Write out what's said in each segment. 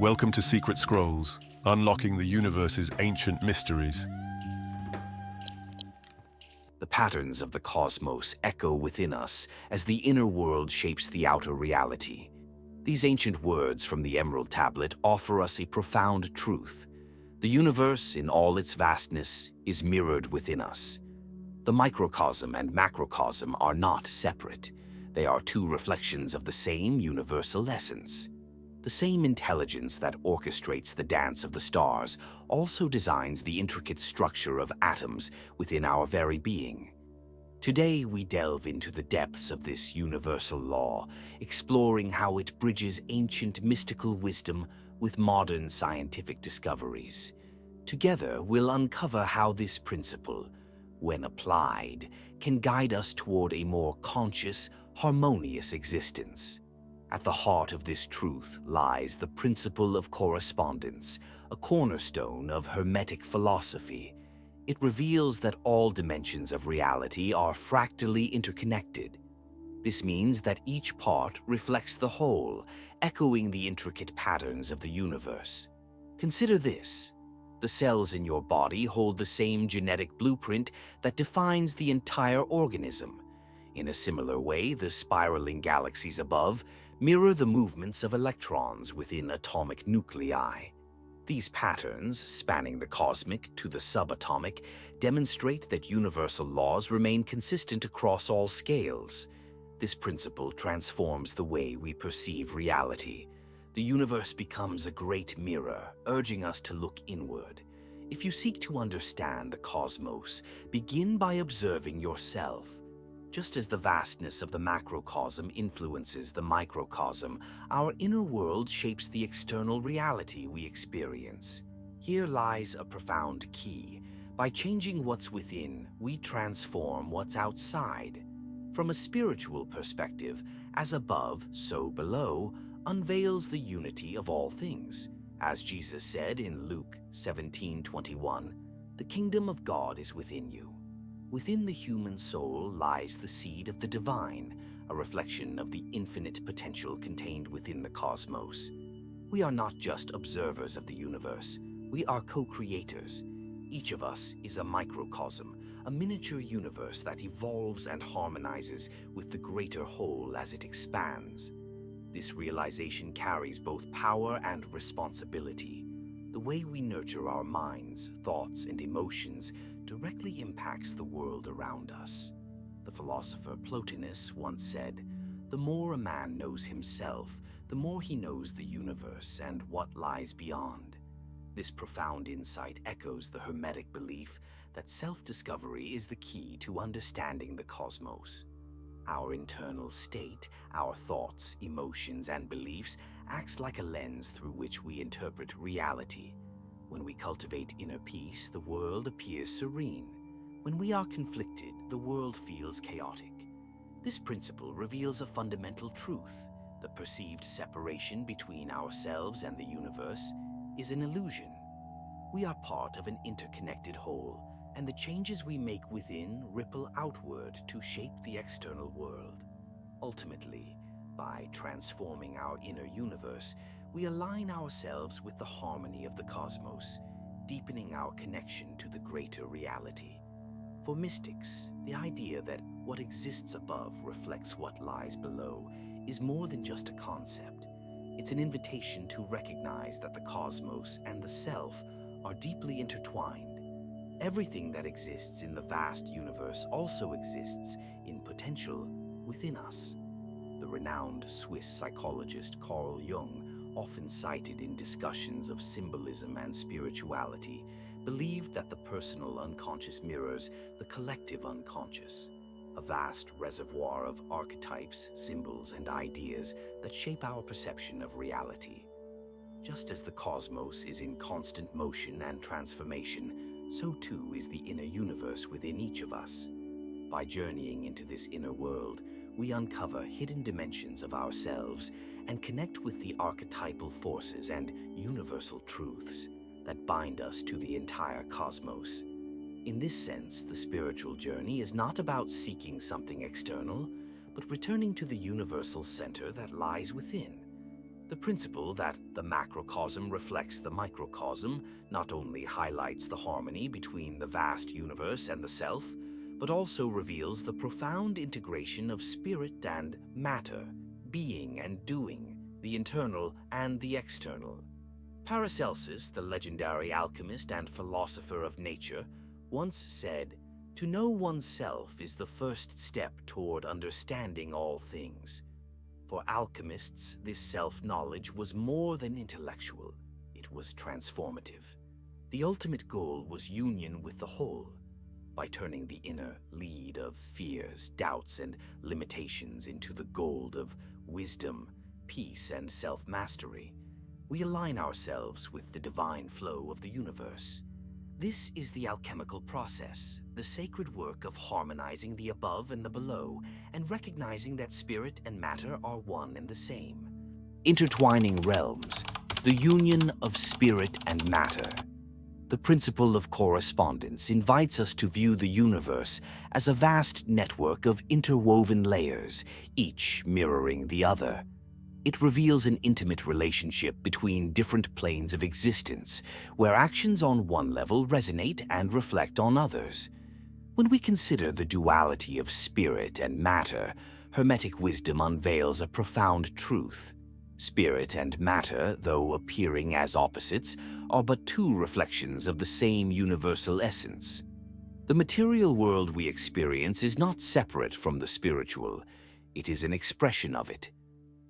Welcome to Secret Scrolls, unlocking the universe's ancient mysteries. The patterns of the cosmos echo within us as the inner world shapes the outer reality. These ancient words from the Emerald Tablet offer us a profound truth. The universe, in all its vastness, is mirrored within us. The microcosm and macrocosm are not separate. They are two reflections of the same universal essence. The same intelligence that orchestrates the dance of the stars also designs the intricate structure of atoms within our very being. Today, we delve into the depths of this universal law, exploring how it bridges ancient mystical wisdom with modern scientific discoveries. Together, we'll uncover how this principle, when applied, can guide us toward a more conscious, harmonious existence. At the heart of this truth lies the principle of correspondence, a cornerstone of Hermetic philosophy. It reveals that all dimensions of reality are fractally interconnected. This means that each part reflects the whole, echoing the intricate patterns of the universe. Consider this. The cells in your body hold the same genetic blueprint that defines the entire organism. In a similar way, the spiraling galaxies above mirror the movements of electrons within atomic nuclei. These patterns, spanning the cosmic to the subatomic, demonstrate that universal laws remain consistent across all scales. This principle transforms the way we perceive reality. The universe becomes a great mirror, urging us to look inward. If you seek to understand the cosmos, begin by observing yourself. Just as the vastness of the macrocosm influences the microcosm, our inner world shapes the external reality we experience. Here lies a profound key. By changing what's within, we transform what's outside. From a spiritual perspective, as above, so below, unveils the unity of all things. As Jesus said in Luke 17:21, "The kingdom of God is within you." Within the human soul lies the seed of the divine, a reflection of the infinite potential contained within the cosmos. We are not just observers of the universe, we are co-creators. Each of us is a microcosm, a miniature universe that evolves and harmonizes with the greater whole as it expands. This realization carries both power and responsibility. The way we nurture our minds, thoughts, and emotions directly impacts the world around us. The philosopher Plotinus once said, "The more a man knows himself, the more he knows the universe and what lies beyond." This profound insight echoes the Hermetic belief that self-discovery is the key to understanding the cosmos. Our internal state, our thoughts, emotions, and beliefs acts like a lens through which we interpret reality. When we cultivate inner peace, the world appears serene. When we are conflicted, the world feels chaotic. This principle reveals a fundamental truth. The perceived separation between ourselves and the universe is an illusion. We are part of an interconnected whole, and the changes we make within ripple outward to shape the external world. Ultimately, by transforming our inner universe, we align ourselves with the harmony of the cosmos, deepening our connection to the greater reality. For mystics, the idea that what exists above reflects what lies below is more than just a concept. It's an invitation to recognize that the cosmos and the self are deeply intertwined. Everything that exists in the vast universe also exists in potential within us. The renowned Swiss psychologist Carl Jung, often cited in discussions of symbolism and spirituality, believed that the personal unconscious mirrors the collective unconscious, a vast reservoir of archetypes, symbols, and ideas that shape our perception of reality. Just as the cosmos is in constant motion and transformation, so too is the inner universe within each of us. By journeying into this inner world, we uncover hidden dimensions of ourselves and connect with the archetypal forces and universal truths that bind us to the entire cosmos. In this sense, the spiritual journey is not about seeking something external, but returning to the universal center that lies within. The principle that the macrocosm reflects the microcosm not only highlights the harmony between the vast universe and the self, but also reveals the profound integration of spirit and matter, being and doing, the internal and the external. Paracelsus, the legendary alchemist and philosopher of nature, once said, "To know oneself is the first step toward understanding all things." For alchemists, this self-knowledge was more than intellectual, it was transformative. The ultimate goal was union with the whole. By turning the inner lead of fears, doubts, and limitations into the gold of wisdom, peace, and self-mastery, we align ourselves with the divine flow of the universe. This is the alchemical process, the sacred work of harmonizing the above and the below, and recognizing that spirit and matter are one and the same. Intertwining realms, the union of spirit and matter. The principle of correspondence invites us to view the universe as a vast network of interwoven layers, each mirroring the other. It reveals an intimate relationship between different planes of existence, where actions on one level resonate and reflect on others. When we consider the duality of spirit and matter, Hermetic wisdom unveils a profound truth. Spirit and matter, though appearing as opposites, are but two reflections of the same universal essence. The material world we experience is not separate from the spiritual. It is an expression of it.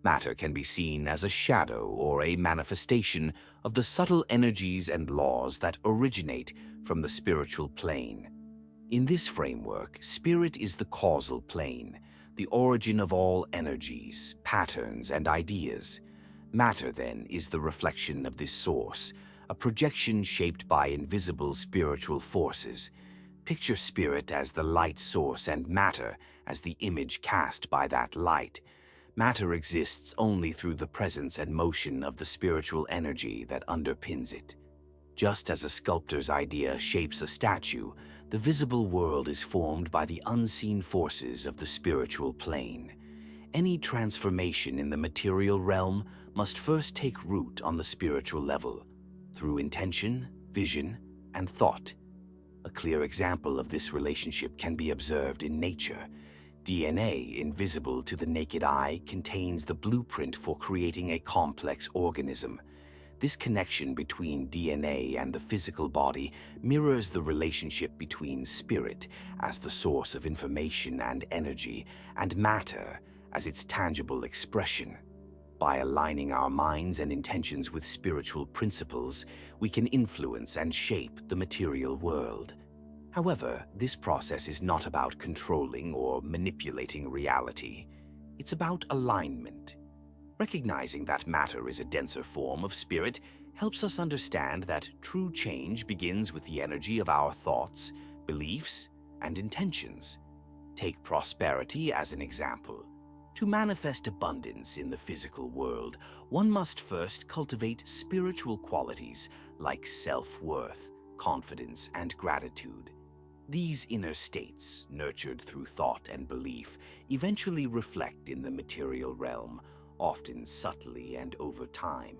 Matter can be seen as a shadow or a manifestation of the subtle energies and laws that originate from the spiritual plane. In this framework, spirit is the causal plane, the origin of all energies, patterns, and ideas. Matter, then, is the reflection of this source, a projection shaped by invisible spiritual forces. Picture spirit as the light source and matter as the image cast by that light. Matter exists only through the presence and motion of the spiritual energy that underpins it. Just as a sculptor's idea shapes a statue, the visible world is formed by the unseen forces of the spiritual plane. Any transformation in the material realm must first take root on the spiritual level, through intention, vision, and thought. A clear example of this relationship can be observed in nature. DNA, invisible to the naked eye, contains the blueprint for creating a complex organism. This connection between DNA and the physical body mirrors the relationship between spirit as the source of information and energy, and matter as its tangible expression. By aligning our minds and intentions with spiritual principles, we can influence and shape the material world. However, this process is not about controlling or manipulating reality. It's about alignment. Recognizing that matter is a denser form of spirit helps us understand that true change begins with the energy of our thoughts, beliefs, and intentions. Take prosperity as an example. To manifest abundance in the physical world, one must first cultivate spiritual qualities like self-worth, confidence, and gratitude. These inner states, nurtured through thought and belief, eventually reflect in the material realm, often subtly and over time.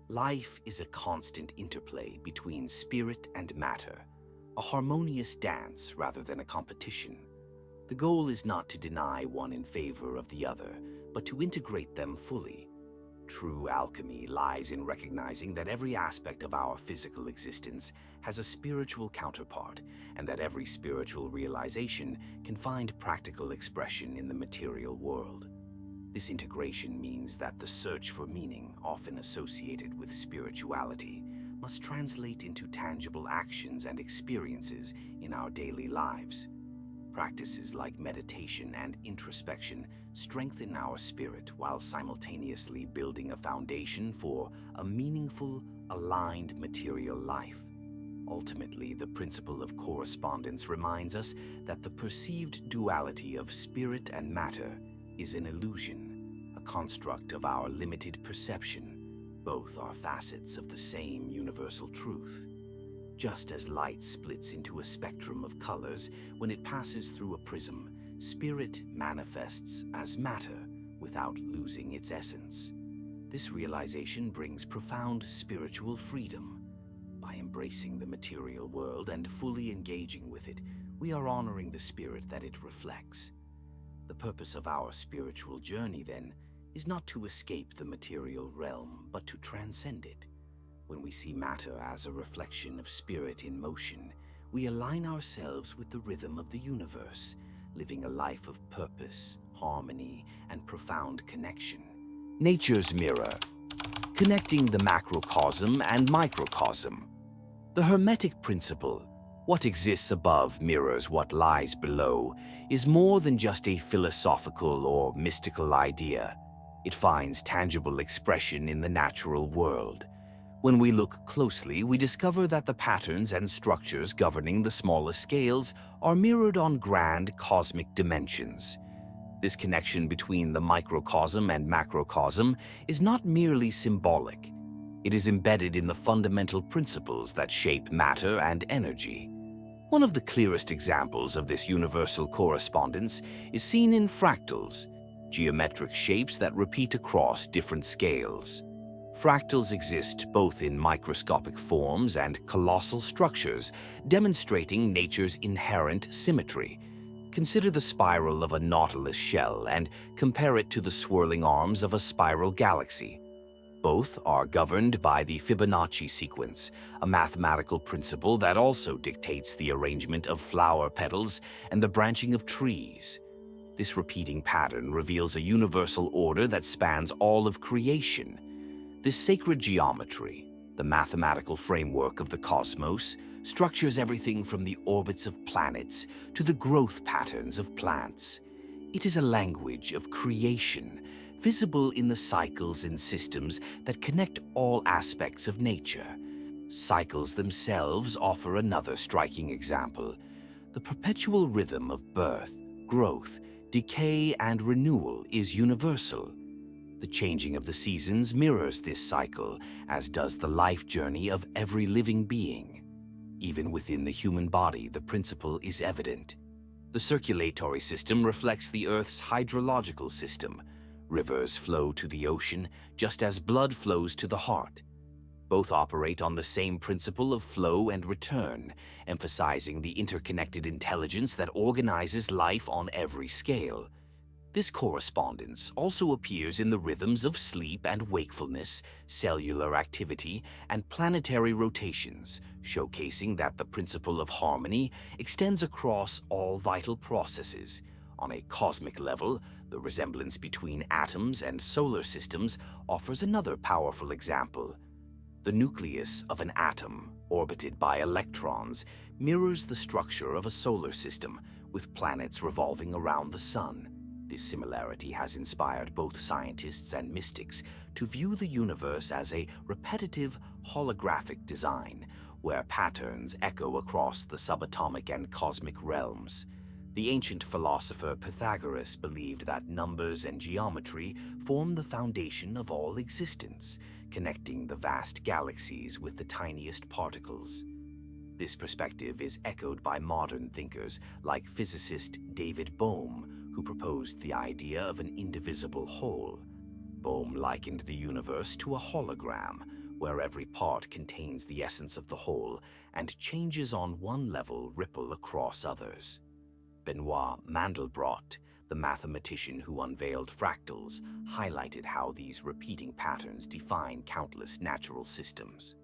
Life is a constant interplay between spirit and matter, a harmonious dance rather than a competition. The goal is not to deny one in favor of the other, but to integrate them fully. True alchemy lies in recognizing that every aspect of our physical existence has a spiritual counterpart, and that every spiritual realization can find practical expression in the material world. This integration means that the search for meaning, often associated with spirituality, must translate into tangible actions and experiences in our daily lives. Practices like meditation and introspection strengthen our spirit while simultaneously building a foundation for a meaningful, aligned material life. Ultimately, the principle of correspondence reminds us that the perceived duality of spirit and matter is an illusion, a construct of our limited perception. Both are facets of the same universal truth. Just as light splits into a spectrum of colors when it passes through a prism, spirit manifests as matter without losing its essence. This realization brings profound spiritual freedom. By embracing the material world and fully engaging with it, we are honoring the spirit that it reflects. The purpose of our spiritual journey, then, is not to escape the material realm, but to transcend it. When we see matter as a reflection of spirit in motion, we align ourselves with the rhythm of the universe, living a life of purpose, harmony, and profound connection. Nature's mirror, connecting the macrocosm and microcosm. The Hermetic principle, what exists above mirrors what lies below, is more than just a philosophical or mystical idea. It finds tangible expression in the natural world. When we look closely, we discover that the patterns and structures governing the smallest scales are mirrored on grand cosmic dimensions. This connection between the microcosm and macrocosm is not merely symbolic. It is embedded in the fundamental principles that shape matter and energy. One of the clearest examples of this universal correspondence is seen in fractals, geometric shapes that repeat across different scales. Fractals exist both in microscopic forms and colossal structures, demonstrating nature's inherent symmetry. Consider the spiral of a nautilus shell and compare it to the swirling arms of a spiral galaxy. Both are governed by the Fibonacci sequence, a mathematical principle that also dictates the arrangement of flower petals and the branching of trees. This repeating pattern reveals a universal order that spans all of creation. This sacred geometry, the mathematical framework of the cosmos, structures everything from the orbits of planets to the growth patterns of plants. It is a language of creation, visible in the cycles and systems that connect all aspects of nature. Cycles themselves offer another striking example. The perpetual rhythm of birth, growth, decay, and renewal is universal. The changing of the seasons mirrors this cycle, as does the life journey of every living being. Even within the human body, the principle is evident. The circulatory system reflects the Earth's hydrological system. Rivers flow to the ocean, just as blood flows to the heart. Both operate on the same principle of flow and return, emphasizing the interconnected intelligence that organizes life on every scale. This correspondence also appears in the rhythms of sleep and wakefulness, cellular activity, and planetary rotations, showcasing that the principle of harmony extends across all vital processes. On a cosmic level, the resemblance between atoms and solar systems offers another powerful example. The nucleus of an atom, orbited by electrons, mirrors the structure of a solar system, with planets revolving around the sun. This similarity has inspired both scientists and mystics to view the universe as a repetitive, holographic design, where patterns echo across the subatomic and cosmic realms. The ancient philosopher Pythagoras believed that numbers and geometry form the foundation of all existence, connecting the vast galaxies with the tiniest particles. This perspective is echoed by modern thinkers like physicist David Bohm, who proposed the idea of an indivisible whole. Bohm likened the universe to a hologram, where every part contains the essence of the whole, and changes on one level ripple across others. Benoit Mandelbrot, the mathematician who unveiled fractals, highlighted how these repeating patterns define countless natural systems.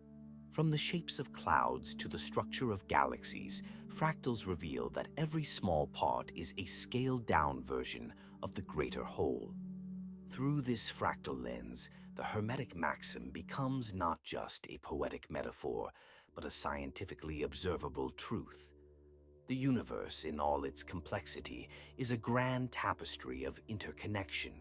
From the shapes of clouds to the structure of galaxies, fractals reveal that every small part is a scaled-down version of the greater whole. Through this fractal lens, the Hermetic maxim becomes not just a poetic metaphor, but a scientifically observable truth. The universe, in all its complexity, is a grand tapestry of interconnection,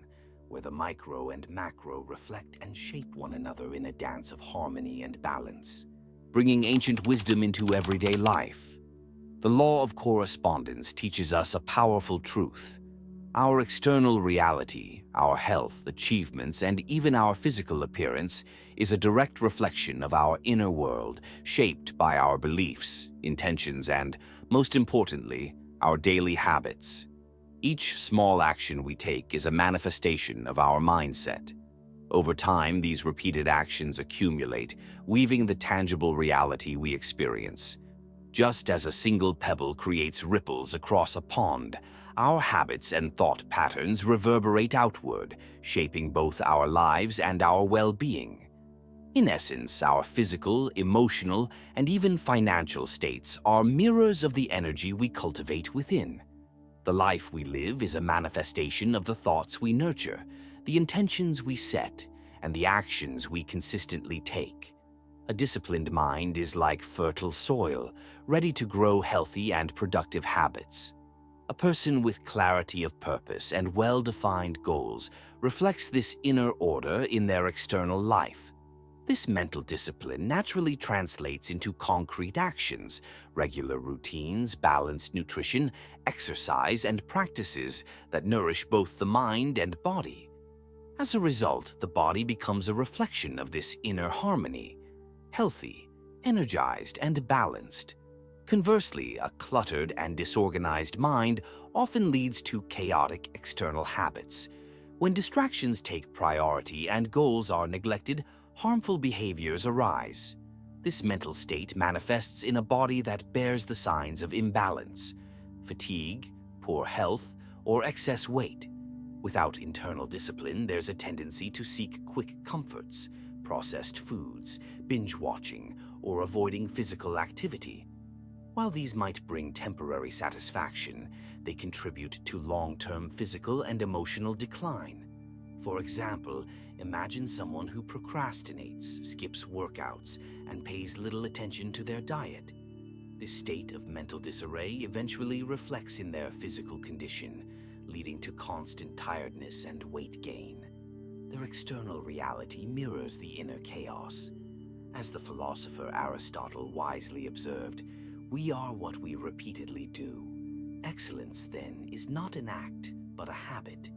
where the micro and macro reflect and shape one another in a dance of harmony and balance, bringing ancient wisdom into everyday life. The law of correspondence teaches us a powerful truth. Our external reality, our health, achievements, and even our physical appearance is a direct reflection of our inner world, shaped by our beliefs, intentions, and, most importantly, our daily habits. Each small action we take is a manifestation of our mindset. Over time, these repeated actions accumulate, weaving the tangible reality we experience. Just as a single pebble creates ripples across a pond, our habits and thought patterns reverberate outward, shaping both our lives and our well-being. In essence, our physical, emotional, and even financial states are mirrors of the energy we cultivate within. The life we live is a manifestation of the thoughts we nurture, the intentions we set, and the actions we consistently take. A disciplined mind is like fertile soil, ready to grow healthy and productive habits. A person with clarity of purpose and well-defined goals reflects this inner order in their external life. This mental discipline naturally translates into concrete actions, regular routines, balanced nutrition, exercise, and practices that nourish both the mind and body. As a result, the body becomes a reflection of this inner harmony, healthy, energized, and balanced. Conversely, a cluttered and disorganized mind often leads to chaotic external habits. When distractions take priority and goals are neglected, harmful behaviors arise. This mental state manifests in a body that bears the signs of imbalance, fatigue, poor health, or excess weight. Without internal discipline, there's a tendency to seek quick comforts, processed foods, binge watching, or avoiding physical activity. While these might bring temporary satisfaction, they contribute to long-term physical and emotional decline. For example, imagine someone who procrastinates, skips workouts, and pays little attention to their diet. This state of mental disarray eventually reflects in their physical condition, leading to constant tiredness and weight gain. Their external reality mirrors the inner chaos. As the philosopher Aristotle wisely observed, we are what we repeatedly do. Excellence, then, is not an act, but a habit.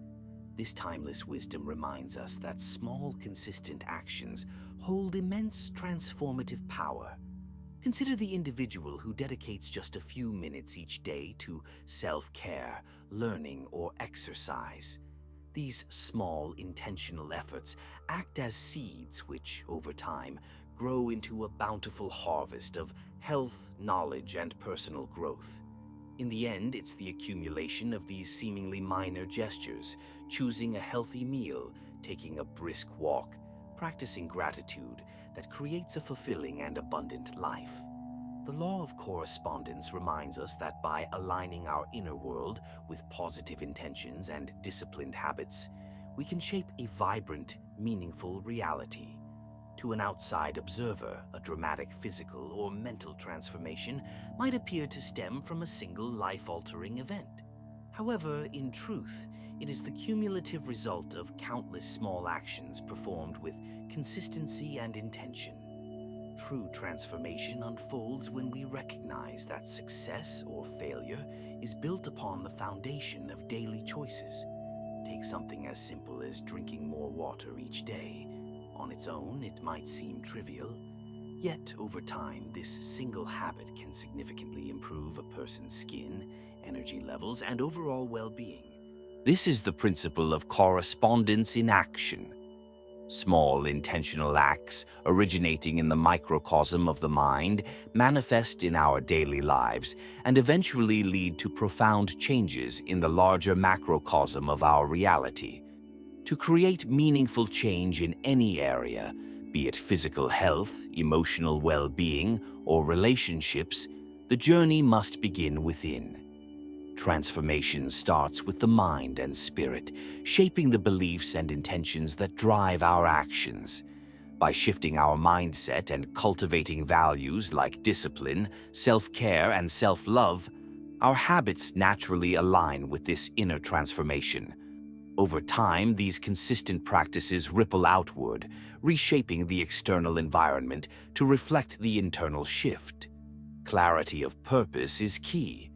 This timeless wisdom reminds us that small, consistent actions hold immense transformative power. Consider the individual who dedicates just a few minutes each day to self-care, learning, or exercise. These small, intentional efforts act as seeds which, over time, grow into a bountiful harvest of health, knowledge, and personal growth. In the end, it's the accumulation of these seemingly minor gestures, choosing a healthy meal, taking a brisk walk, practicing gratitude, that creates a fulfilling and abundant life. The law of correspondence reminds us that by aligning our inner world with positive intentions and disciplined habits, we can shape a vibrant, meaningful reality. To an outside observer, a dramatic physical or mental transformation might appear to stem from a single life-altering event. However, in truth, it is the cumulative result of countless small actions performed with consistency and intention. True transformation unfolds when we recognize that success or failure is built upon the foundation of daily choices. Take something as simple as drinking more water each day. On its own, it might seem trivial, yet over time, this single habit can significantly improve a person's skin, energy levels, and overall well-being. This is the principle of correspondence in action. Small, intentional acts originating in the microcosm of the mind manifest in our daily lives and eventually lead to profound changes in the larger macrocosm of our reality. To create meaningful change in any area, be it physical health, emotional well-being, or relationships, the journey must begin within. Transformation starts with the mind and spirit, shaping the beliefs and intentions that drive our actions. By shifting our mindset and cultivating values like discipline, self-care, and self-love, our habits naturally align with this inner transformation. Over time, these consistent practices ripple outward, reshaping the external environment to reflect the internal shift. Clarity of purpose is key.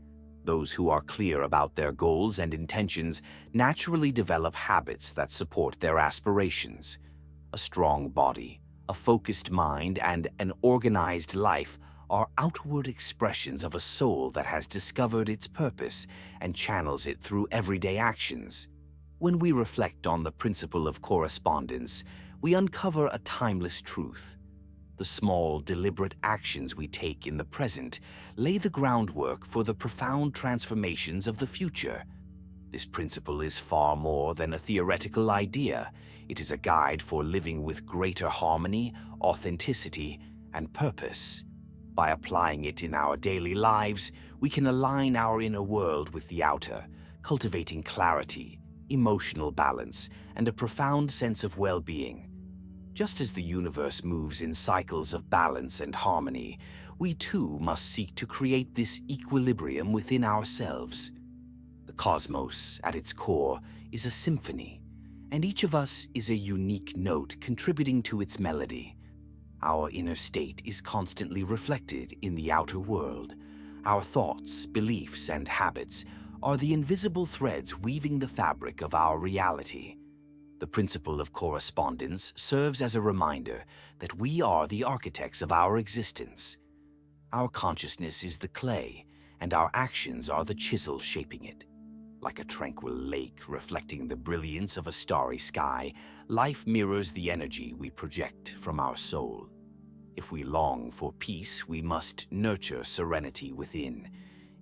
Those who are clear about their goals and intentions naturally develop habits that support their aspirations. A strong body, a focused mind, and an organized life are outward expressions of a soul that has discovered its purpose and channels it through everyday actions. When we reflect on the principle of correspondence, we uncover a timeless truth. The small, deliberate actions we take in the present lay the groundwork for the profound transformations of the future. This principle is far more than a theoretical idea. It is a guide for living with greater harmony, authenticity, and purpose. By applying it in our daily lives, we can align our inner world with the outer, cultivating clarity, emotional balance, and a profound sense of well-being. Just as the universe moves in cycles of balance and harmony, we too must seek to create this equilibrium within ourselves. The cosmos, at its core, is a symphony, and each of us is a unique note contributing to its melody. Our inner state is constantly reflected in the outer world. Our thoughts, beliefs, and habits are the invisible threads weaving the fabric of our reality. The principle of correspondence serves as a reminder that we are the architects of our existence. Our consciousness is the clay, and our actions are the chisel shaping it. Like a tranquil lake reflecting the brilliance of a starry sky, life mirrors the energy we project from our soul. If we long for peace, we must nurture serenity within.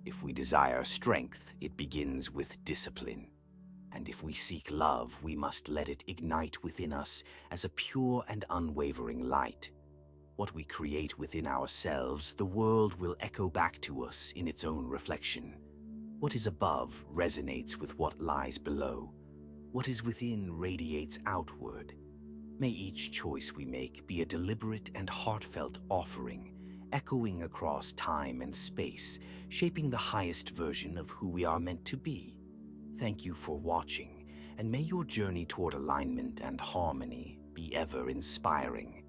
If we desire strength, it begins with discipline. And if we seek love, we must let it ignite within us as a pure and unwavering light. What we create within ourselves, the world will echo back to us in its own reflection. What is above resonates with what lies below. What is within radiates outward. May each choice we make be a deliberate and heartfelt offering, echoing across time and space, shaping the highest version of who we are meant to be. Thank you for watching, and may your journey toward alignment and harmony be ever inspiring.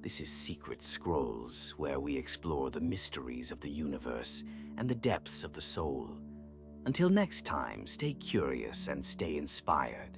This is Secret Scrolls, where we explore the mysteries of the universe and the depths of the soul. Until next time, stay curious and stay inspired.